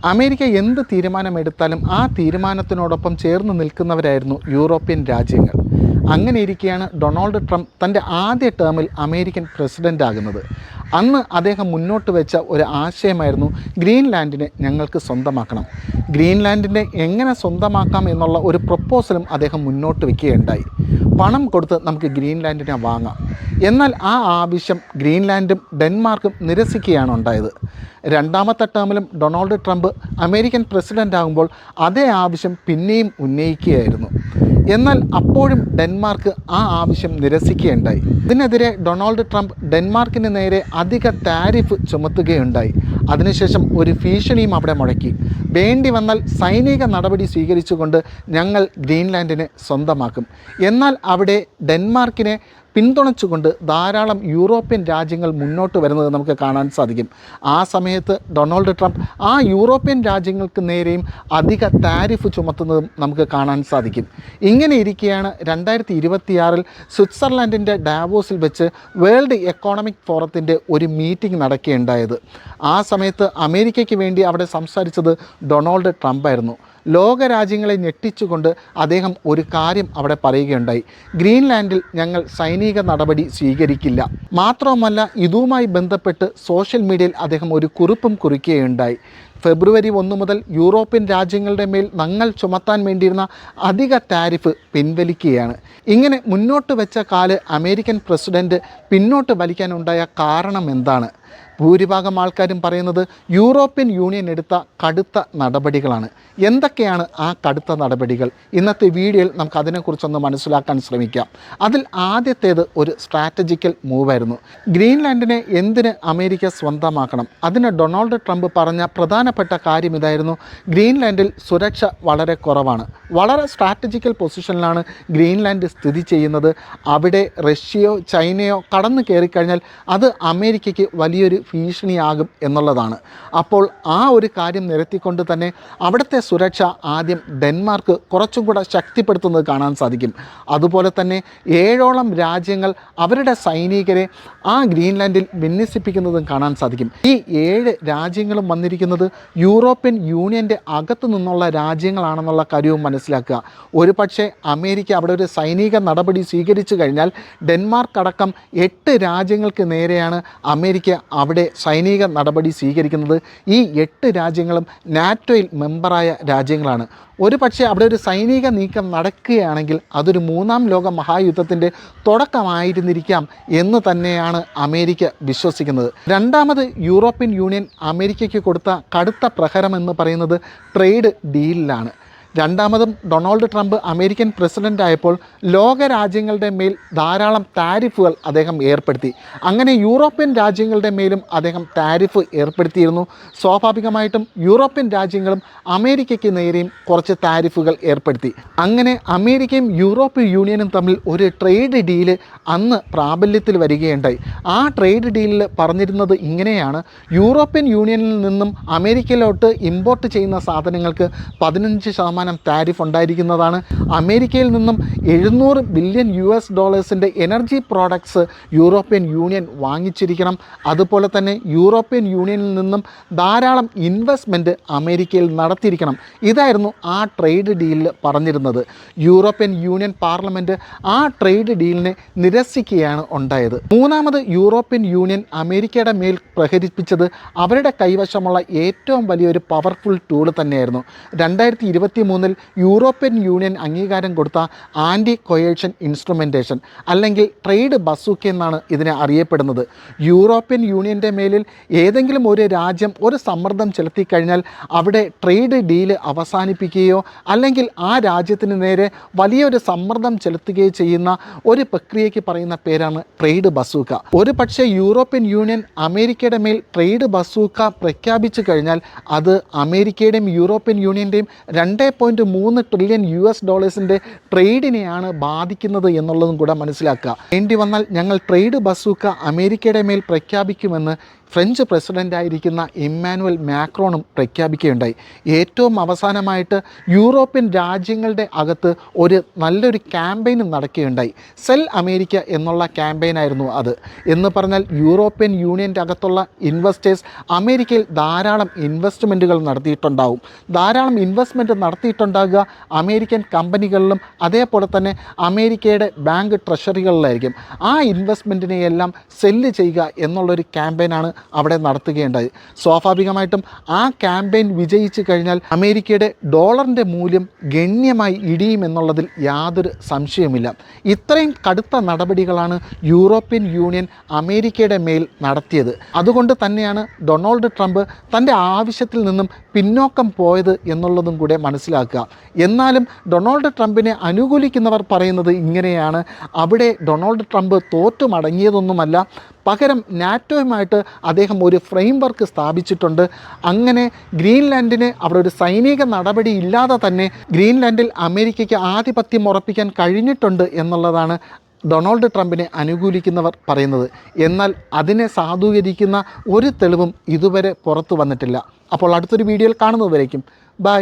America എന്ത് തീരുമാനമെടുത്താലും ആ തീരുമാനത്തിനോടൊപ്പം ചേർന്ന് നിൽക്കുന്നവരായിരുന്നു യൂറോപ്യൻ രാജ്യങ്ങൾ. അങ്ങനെ ഇരിക്കെയാണ് ഡൊണാൾഡ് ട്രംപ് തൻ്റെ ആദ്യ ടേമിൽ അമേരിക്കൻ പ്രസിഡൻ്റ് ആകുന്നത്. അന്ന് അദ്ദേഹം മുന്നോട്ട് വെച്ച ഒരു ആശയമായിരുന്നു ഗ്രീൻലാൻഡിനെ ഞങ്ങൾക്ക് സ്വന്തമാക്കണം. ഗ്രീൻലാൻഡിനെ എങ്ങനെ സ്വന്തമാക്കാം എന്നുള്ള ഒരു പ്രപ്പോസലും അദ്ദേഹം മുന്നോട്ട് വയ്ക്കുകയുണ്ടായി. പണം കൊടുത്ത് നമുക്ക് ഗ്രീൻലാൻഡിനെ വാങ്ങാം. എന്നാൽ ആ ആവശ്യം ഗ്രീൻലാൻഡും ഡെൻമാർക്കും നിരസിക്കുകയാണ് ഉണ്ടായത്. രണ്ടാമത്തെ ടേമിലും ഡൊണാൾഡ് ട്രംപ് അമേരിക്കൻ പ്രസിഡൻ്റ് ആകുമ്പോൾ അതേ ആവശ്യം പിന്നെയും ഉന്നയിക്കുകയായിരുന്നു. എന്നാൽ അപ്പോഴും ഡെൻമാർക്ക് ആ ആവശ്യം നിരസിക്കുകയുണ്ടായി. ഇതിനെതിരെ ഡൊണാൾഡ് ട്രംപ് ഡെൻമാർക്കിന് നേരെ അധിക താരിഫ് ചുമത്തുകയുണ്ടായി. അതിനുശേഷം ഒരു ഭീഷണിയും അവിടെ മുഴക്കി. വേണ്ടി വന്നാൽ സൈനിക നടപടി സ്വീകരിച്ചുകൊണ്ട് ഞങ്ങൾ ഗ്രീൻലാൻഡിനെ സ്വന്തമാക്കും. എന്നാൽ അവിടെ ഡെൻമാർക്കിനെ പിന്തുണച്ചുകൊണ്ട് ധാരാളം യൂറോപ്യൻ രാജ്യങ്ങൾ മുന്നോട്ട് വരുന്നത് നമുക്ക് കാണാൻ സാധിക്കും. ആ സമയത്ത് ഡൊണാൾഡ് ട്രംപ് ആ യൂറോപ്യൻ രാജ്യങ്ങൾക്ക് നേരെയും അധിക താരിഫ് ചുമത്തുന്നതും നമുക്ക് കാണാൻ സാധിക്കും. ഇങ്ങനെ ഇരിക്കെയാണ് 2026 സ്വിറ്റ്സർലൻഡിൻ്റെ ഡാവോസിൽ വെച്ച് വേൾഡ് എക്കോണമിക് ഫോറത്തിൻ്റെ ഒരു മീറ്റിംഗ് നടക്കുകയുണ്ടായത്. ആ സമയത്ത് അമേരിക്കയ്ക്ക് വേണ്ടി അവിടെ സംസാരിച്ചത് ഡൊണാൾഡ് ട്രംപ് ആയിരുന്നു. ലോകരാജ്യങ്ങളെ ഞെട്ടിച്ചുകൊണ്ട് അദ്ദേഹം ഒരു കാര്യം അവിടെ പറയുകയുണ്ടായി: ഗ്രീൻലാൻഡിൽ ഞങ്ങൾ സൈനിക നടപടി സ്വീകരിക്കില്ല. മാത്രവുമല്ല, ഇതുമായി ബന്ധപ്പെട്ട് സോഷ്യൽ മീഡിയയിൽ അദ്ദേഹം ഒരു കുറിപ്പും കുറിക്കുകയുണ്ടായി. ഫെബ്രുവരി 1 മുതൽ യൂറോപ്യൻ രാജ്യങ്ങളുടെ മേൽ ഞങ്ങൾ ചുമത്താൻ വേണ്ടിയിരുന്ന അധിക താരിഫ് പിൻവലിക്കുകയാണ്. ഇങ്ങനെ മുന്നോട്ട് വെച്ച കാല് അമേരിക്കൻ പ്രസിഡൻറ്റ് പിന്നോട്ട് വലിക്കാനുണ്ടായ കാരണം എന്താണ്? ഭൂരിഭാഗം ആൾക്കാരും പറയുന്നത് യൂറോപ്യൻ യൂണിയൻ എടുത്ത കടുത്ത നടപടികളാണ്. എന്തൊക്കെയാണ് ആ കടുത്ത നടപടികൾ? ഇന്നത്തെ വീഡിയോയിൽ നമുക്ക് അതിനെക്കുറിച്ചൊന്ന് മനസ്സിലാക്കാൻ ശ്രമിക്കാം. അതിൽ ആദ്യത്തേത് ഒരു സ്ട്രാറ്റജിക്കൽ മൂവായിരുന്നു. ഗ്രീൻലാൻഡിനെ എന്തിന് അമേരിക്ക സ്വന്തമാക്കണം? അതിന് ഡൊണാൾഡ് ട്രംപ് പറഞ്ഞ പ്രധാനപ്പെട്ട കാര്യം ഇതായിരുന്നു: ഗ്രീൻലാൻഡിൽ സുരക്ഷ വളരെ കുറവാണ്. വളരെ സ്ട്രാറ്റജിക്കൽ പൊസിഷനിലാണ് ഗ്രീൻലാൻഡ് സ്ഥിതി ചെയ്യുന്നത്. അവിടെ റഷ്യയോ ചൈനയോ കടന്നു കയറിക്കഴിഞ്ഞാൽ അത് അമേരിക്കയ്ക്ക് വലിയൊരു ഭീഷണിയാകും എന്നുള്ളതാണ്. അപ്പോൾ ആ ഒരു കാര്യം നിരത്തിക്കൊണ്ട് തന്നെ അവിടുത്തെ സുരക്ഷ ആദ്യം ഡെൻമാർക്ക് കുറച്ചും കൂടെ ശക്തിപ്പെടുത്തുന്നത് കാണാൻ സാധിക്കും. അതുപോലെ തന്നെ 7ഓളം രാജ്യങ്ങൾ അവരുടെ സൈനികരെ ആ ഗ്രീൻലാൻഡിൽ വിന്യസിപ്പിക്കുന്നതും കാണാൻ സാധിക്കും. ഈ 7 രാജ്യങ്ങളും വന്നിരിക്കുന്നത് യൂറോപ്യൻ യൂണിയൻ്റെ അകത്തു നിന്നുള്ള രാജ്യങ്ങളാണെന്നുള്ള കാര്യവും മനസ്സിലാക്കുക. ഒരു പക്ഷേ അമേരിക്ക അവിടെ ഒരു സൈനിക നടപടി സ്വീകരിച്ചു കഴിഞ്ഞാൽ ഡെൻമാർക്ക് അടക്കം 8 രാജ്യങ്ങൾക്ക് നേരെയാണ് അമേരിക്ക അവിടെ സൈനിക നടപടി സ്വീകരിക്കുന്നത്. ഈ 8 രാജ്യങ്ങളും നാറ്റോയിൽ മെമ്പറായ രാജ്യങ്ങളാണ്. ഒരു പക്ഷേ അവിടെ ഒരു സൈനിക നീക്കം നടക്കുകയാണെങ്കിൽ അതൊരു 3ാം ലോക മഹായുദ്ധത്തിൻ്റെ തുടക്കമായിരുന്നിരിക്കാം എന്ന് തന്നെയാണ് അമേരിക്ക വിശ്വസിക്കുന്നത്. രണ്ടാമത് യൂറോപ്യൻ യൂണിയൻ അമേരിക്കയ്ക്ക് കൊടുത്ത കടുത്ത പ്രഹരം എന്ന് പറയുന്നത് ട്രേഡ് ഡീലിലാണ്. രണ്ടാമതും ഡൊണാൾഡ് ട്രംപ് അമേരിക്കൻ പ്രസിഡൻ്റ് ആയപ്പോൾ ലോകരാജ്യങ്ങളുടെ മേൽ ധാരാളം താരിഫുകൾ അദ്ദേഹം ഏർപ്പെടുത്തി. അങ്ങനെ യൂറോപ്യൻ രാജ്യങ്ങളുടെ മേലും അദ്ദേഹം താരിഫ് ഏർപ്പെടുത്തിയിരുന്നു. സ്വാഭാവികമായിട്ടും യൂറോപ്യൻ രാജ്യങ്ങളും അമേരിക്കയ്ക്ക് നേരെയും കുറച്ച് താരിഫുകൾ ഏർപ്പെടുത്തി. അങ്ങനെ അമേരിക്കയും യൂറോപ്യൻ യൂണിയനും തമ്മിൽ ഒരു ട്രേഡ് ഡീല് അന്ന് പ്രാബല്യത്തിൽ വരികയുണ്ടായി. ആ ട്രേഡ് ഡീലിൽ പറഞ്ഞിരുന്നത് ഇങ്ങനെയാണ്: യൂറോപ്യൻ യൂണിയനിൽ നിന്നും അമേരിക്കയിലോട്ട് ഇമ്പോർട്ട് ചെയ്യുന്ന സാധനങ്ങൾക്ക് 15% താരിഫ് ഉണ്ടായിരിക്കുന്നതാണ്. അമേരിക്കയിൽ നിന്നും $700 billion energy products European union വാങ്ങിച്ചിരിക്കണം. അതുപോലെ തന്നെ യൂറോപ്യൻ യൂണിയനിൽ നിന്നും ധാരാളം ഇൻവെസ്റ്റ്മെൻറ്റ് അമേരിക്കയിൽ നടത്തിയിരിക്കണം. ഇതായിരുന്നു ആ ട്രേഡ് ഡീലിൽ പറഞ്ഞിരുന്നത്. യൂറോപ്യൻ യൂണിയൻ പാർലമെൻറ്റ് ആ ട്രേഡ് ഡീലിനെ നിരസിക്കുകയാണ് ഉണ്ടായത്. മൂന്നാമത് യൂറോപ്യൻ യൂണിയൻ അമേരിക്കയുടെ മേൽ പ്രഹരിപ്പിച്ചത് അവരുടെ കൈവശമുള്ള ഏറ്റവും വലിയൊരു പവർഫുൾ ടൂൾ തന്നെയായിരുന്നു. 2023 യൂറോപ്യൻ യൂണിയൻ അംഗീകാരം കൊടുത്ത ആൻറ്റി കൊയേഷൻ ഇൻസ്ട്രുമെൻറ്റേഷൻ, അല്ലെങ്കിൽ ട്രേഡ് ബസൂക്ക എന്നാണ് ഇതിനെ അറിയപ്പെടുന്നത്. യൂറോപ്യൻ യൂണിയൻ്റെ മേലിൽ ഏതെങ്കിലും ഒരു രാജ്യം ഒരു സമ്മർദ്ദം ചെലുത്തിക്കഴിഞ്ഞാൽ അവിടെ ട്രേഡ് ഡീല് അവസാനിപ്പിക്കുകയോ അല്ലെങ്കിൽ ആ രാജ്യത്തിന് നേരെ വലിയൊരു സമ്മർദ്ദം ചെലുത്തുകയോ ചെയ്യുന്ന ഒരു പ്രക്രിയയ്ക്ക് പറയുന്ന പേരാണ് ട്രേഡ് ബസൂക്ക. ഒരു പക്ഷേ യൂറോപ്യൻ യൂണിയൻ അമേരിക്കയുടെ മേൽ ട്രേഡ് ബസൂക്ക പ്രഖ്യാപിച്ചു കഴിഞ്ഞാൽ അത് അമേരിക്കയുടെയും യൂറോപ്യൻ യൂണിയൻ്റെയും 2.3 ട്രില്യൺ ട്രേഡിനെയാണ് ബാധിക്കുന്നത് എന്നുള്ളതും കൂടെ മനസ്സിലാക്കുക. വേണ്ടി വന്നാൽ ഞങ്ങൾ ട്രേഡ് ബസൂക്ക അമേരിക്കയുടെ മേൽ പ്രഖ്യാപിക്കുമെന്ന് ഫ്രഞ്ച് പ്രസിഡൻ്റായിരിക്കുന്ന ഇമ്മാനുവൽ മാക്രോണും പ്രഖ്യാപിക്കുകയുണ്ടായി. ഏറ്റവും അവസാനമായിട്ട് യൂറോപ്യൻ രാജ്യങ്ങളുടെ അകത്ത് ഒരു നല്ലൊരു ക്യാമ്പയിനും നടക്കുകയുണ്ടായി. സെൽ അമേരിക്ക എന്നുള്ള ക്യാമ്പയിനായിരുന്നു അത്. എന്ന് പറഞ്ഞാൽ യൂറോപ്യൻ യൂണിയൻ്റെ അകത്തുള്ള ഇൻവെസ്റ്റേഴ്സ് അമേരിക്കയിൽ ധാരാളം ഇൻവെസ്റ്റ്മെൻറ്റുകൾ നടത്തിയിട്ടുണ്ടാവും. ധാരാളം ഇൻവെസ്റ്റ്മെൻറ്റ് നടത്തിയിട്ടുണ്ടാകുക അമേരിക്കൻ കമ്പനികളിലും അതേപോലെ തന്നെ അമേരിക്കയുടെ ബാങ്ക് ട്രഷറികളിലായിരിക്കും. ആ ഇൻവെസ്റ്റ്മെൻറ്റിനെയെല്ലാം സെല്ല് ചെയ്യുക എന്നുള്ളൊരു ക്യാമ്പയിനാണ് അവിടെ നടത്തുകയുണ്ടായി. സ്വാഭാവികമായിട്ടും ആ ക്യാമ്പയിൻ വിജയിച്ചു കഴിഞ്ഞാൽ അമേരിക്കയുടെ ഡോളറിൻ്റെ മൂല്യം ഗണ്യമായി ഇടിയുമെന്നുള്ളതിൽ യാതൊരു സംശയവുമില്ല. ഇത്രയും കടുത്ത നടപടികളാണ് യൂറോപ്യൻ യൂണിയൻ അമേരിക്കയുടെ മേൽ നടത്തിയത്. അതുകൊണ്ട് തന്നെയാണ് ഡൊണാൾഡ് ട്രംപ് തൻ്റെ ആവശ്യത്തിൽ നിന്നും പിന്നോക്കം പോയത് എന്നുള്ളതും കൂടെ മനസ്സിലാക്കുക. എന്നാലും ഡൊണാൾഡ് ട്രംപിനെ അനുകൂലിക്കുന്നവർ പറയുന്നത് ഇങ്ങനെയാണ്: അവിടെ ഡൊണാൾഡ് ട്രംപ് തോറ്റു മടങ്ങിയതൊന്നുമല്ല, പകരം നാറ്റോയുമായിട്ട് അദ്ദേഹം ഒരു ഫ്രെയിം വർക്ക് സ്ഥാപിച്ചിട്ടുണ്ട്. അങ്ങനെ ഗ്രീൻലാൻഡിന് അവിടെ ഒരു സൈനിക നടപടി ഇല്ലാതെ തന്നെ ഗ്രീൻലാൻഡിൽ അമേരിക്കയ്ക്ക് ആധിപത്യം ഉറപ്പിക്കാൻ കഴിഞ്ഞിട്ടുണ്ട് എന്നുള്ളതാണ് ഡൊണാൾഡ് ട്രംപിനെ അനുകൂലിക്കുന്നവർ പറയുന്നത്. എന്നാൽ അതിനെ സാധൂകരിക്കുന്ന ഒരു തെളിവും ഇതുവരെ പുറത്തു വന്നിട്ടില്ല. അപ്പോൾ അടുത്തൊരു വീഡിയോയിൽ കാണുന്നതുവരേക്കും ബൈ.